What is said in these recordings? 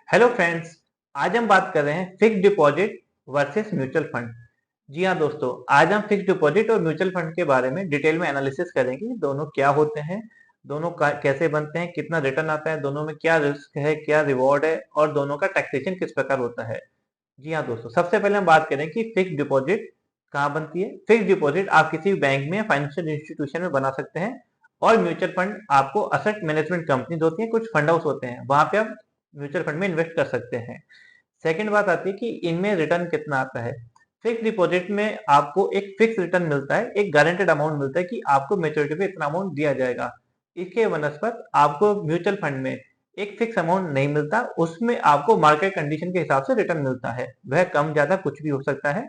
Hello friends. आज हम बात कर रहे हैं fixed deposit versus mutual fund. जी हाँ दोस्तों, आज हम फिक्स्ड डिपॉजिट और म्यूचुअल फंड के बारे में डिटेल में एनालिसिस करेंगे। दोनों क्या होते हैं, दोनों का कैसे बनते हैं, कितना रिटर्न आता है, दोनों में क्या रिस्क है, क्या रिवॉर्ड है और दोनों का टैक्सेशन किस प्रकार होता है। जी हाँ दोस्तों, सबसे पहले हम बात करें कि फिक्स्ड डिपॉजिट कहाँ बनती है। फिक्स्ड डिपॉजिट आप किसी भी बैंक में फाइनेंशियल इंस्टीट्यूशन में बना सकते हैं और म्यूचुअल फंड आपको असेट मैनेजमेंट कंपनी होती है, कुछ फंड हाउस होते हैं, वहां पे आप म्यूचुअल फंड में इन्वेस्ट कर सकते हैं। सेकंड बात आती है कि इनमें रिटर्न कितना आता है। फिक्स डिपॉजिट में आपको एक फिक्स रिटर्न मिलता है, एक गारंटेड अमाउंट मिलता है कि आपको मैच्योरिटी पे इतना अमाउंट दिया जाएगा। इसके बनस्पत आपको म्यूचुअल फंड में एक फिक्स अमाउंट नहीं मिलता, उसमें आपको मार्केट कंडीशन के हिसाब से रिटर्न मिलता है, वह कम ज्यादा कुछ भी हो सकता है।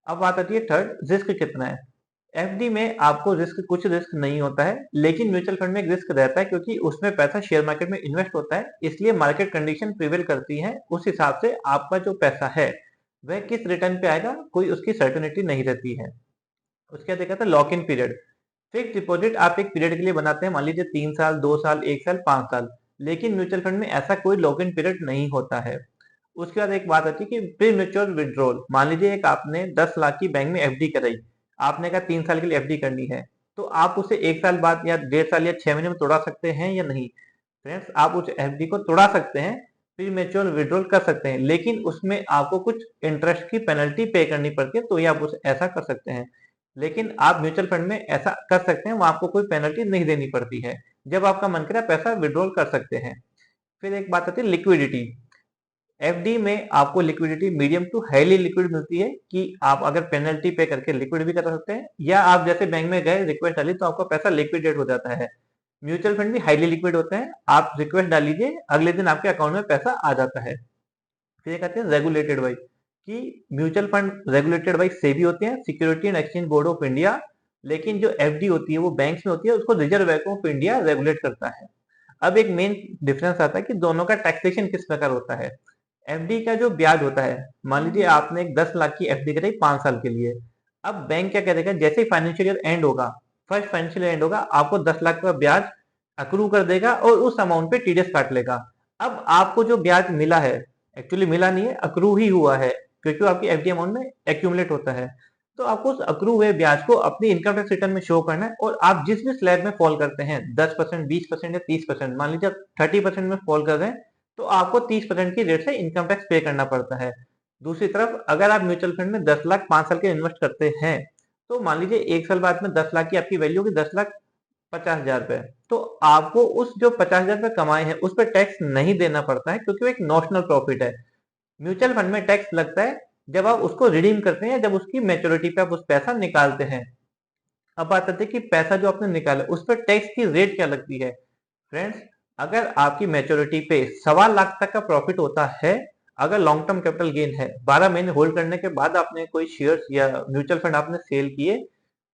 अब बात आती है थर्ड, रिस्क कितना है। एफडी में आपको कुछ रिस्क नहीं होता है, लेकिन म्यूचुअल फंड में एक रिस्क रहता है क्योंकि उसमें पैसा शेयर मार्केट में इन्वेस्ट होता है, इसलिए मार्केट कंडीशन प्रिवेल करती है, उस हिसाब से आपका जो पैसा है वह किस रिटर्न पे आएगा कोई उसकी सर्टेनिटी नहीं रहती है। उसके बाद देखा था lock in period. Fix deposit आप एक पीरियड के लिए बनाते हैं, मान लीजिए 3 साल, 2 साल, 1 साल, 5 साल, लेकिन म्यूचुअल फंड में ऐसा कोई लॉक इन पीरियड नहीं होता है। उसके बाद एक बात आती है कि प्री मेच्योर विड्रॉल। मान लीजिए एक आपने 10 लाख की बैंक में एफडी कराई, आपने कहा 3 साल के लिए एफडी करनी है, तो आप उसे 1 साल बाद या 1.5 साल या 6 महीने में तोड़ा सकते हैं या नहीं। फ्रेंड्स, आप उस एफडी को तोड़ा सकते हैं, प्री मेच्योर विड्रॉल कर सकते हैं, लेकिन उसमें आपको कुछ इंटरेस्ट की पेनल्टी पे करनी पड़ती है, तो ये आप उसे ऐसा कर सकते हैं। लेकिन आप म्यूचुअल फंड में ऐसा कर सकते हैं, वहां आपको कोई पेनल्टी नहीं देनी पड़ती है, जब आपका मन करे पैसा विड्रॉल कर सकते हैं। फिर एक बात आती है लिक्विडिटी। एफडी में आपको liquidity medium to highly liquid मिलती है कि आप अगर पेनल्टी पे करके लिक्विड भी कर सकते हैं, या आप जैसे बैंक में गए रिक्वेस्ट डाली तो आपका पैसा लिक्विडेट हो जाता है। म्यूचुअल फंड भी हाईली लिक्विड होते हैं, आप रिक्वेस्ट डाल लीजिए, अगले दिन आपके अकाउंट में पैसा आ जाता है। फिर कहते हैं रेगुलेटेड बाई, कि mutual fund regulated by SEBI होते हैं, security and exchange board of India, लेकिन जो एफडी होती है वो बैंक्स में होती है, उसको reserve bank of India regulate करता है। अब एक मेन डिफरेंस आता है कि दोनों का टैक्सेशन किस प्रकार होता है। एफडी का जो ब्याज होता है, मान लीजिए आपने एक 10 लाख की एफडी कराई 5 साल के लिए। अब बैंक क्या करेगा, जैसे ही फाइनेंशियल ईयर एंड होगा, फर्स्ट फाइनेंशियल एंड होगा, आपको 10 लाख का ब्याज अक्रू कर देगा और उस अमाउंट पे टीडीएस काट लेगा। अब आपको जो ब्याज मिला है, एक्चुअली मिला नहीं है, अक्रू ही हुआ है, क्योंकि वो आपकी एफडी अमाउंट में एक्यूमुलेट होता है। तो आपको उस अक्रू हुए ब्याज को अपनी इनकम टैक्स रिटर्न में शो करना है, और आप जिस भी स्लैब में फॉल करते हैं, 10%, 20% या 30%, मान लीजिए 30% में फॉल कर रहे हैं, तो आपको 30% की रेट से इनकम टैक्स पे करना पड़ता है। दूसरी तरफ अगर आप म्यूचुअल फंड में 10 लाख 5 साल के इन्वेस्ट करते हैं, तो मान लीजिए 1 साल बाद में 10 लाख की आपकी वैल्यू होगी 10,50,000 रुपए, तो आपको उस जो 50,000 रुपए कमाए हैं उस पर टैक्स नहीं देना पड़ता है, क्योंकि वो एक नॉशनल प्रॉफिट है। म्यूचुअल फंड में टैक्स लगता है जब आप उसको रिडीम करते हैं, जब उसकी मैच्योरिटी पे आप उस पैसा निकालते हैं। अब बात आती है कि पैसा जो आपने निकाला उस पर टैक्स की रेट क्या लगती है। फ्रेंड्स, अगर आपकी मैच्योरिटी पे 1.25 लाख तक का प्रॉफिट होता है, अगर लॉन्ग टर्म कैपिटल गेन है, 12 महीने होल्ड करने के बाद आपने कोई शेयर्स या म्यूचुअल फंड आपने सेल किए,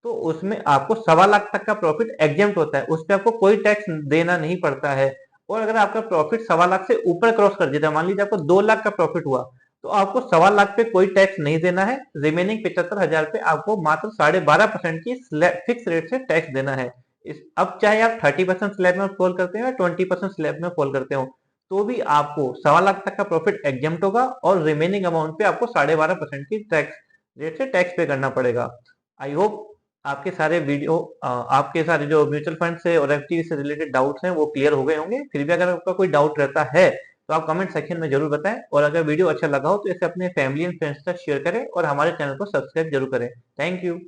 तो उसमें आपको 1.25 लाख तक का प्रॉफिट एग्जेम्प्ट होता है, उस पर आपको कोई टैक्स देना नहीं पड़ता है। और अगर आपका प्रॉफिट 1.25 लाख से ऊपर क्रॉस कर देता है, मान लीजिए आपको 2 लाख का प्रॉफिट हुआ, तो आपको 1.25 लाख पे कोई टैक्स नहीं देना है, रिमेनिंग 75,000 पे आपको मात्र 12.5% की फिक्स रेट से टैक्स देना है। अब चाहे आप 30% स्लैब में फॉल करते हो या 20% स्लैब में फॉल करते हो, तो भी आपको 1.25 लाख तक का प्रॉफिट एग्जेम्प्ट होगा, और रिमेनिंग अमाउंट पे आपको 12.5% की टैक्स रेट से टैक्स पे करना पड़ेगा। आई होप आपके सारे जो म्यूचुअल फंड से और एफडी से रिलेटेड डाउट्स हैं वो क्लियर हो गए होंगे। फिर भी अगर आपका कोई डाउट रहता है तो आप कमेंट सेक्शन में जरूर बताएं, और अगर वीडियो अच्छा लगा हो तो इसे अपने फैमिली एंड फ्रेंड्स के साथ शेयर करें और हमारे चैनल को सब्सक्राइब जरूर करें। Thank you.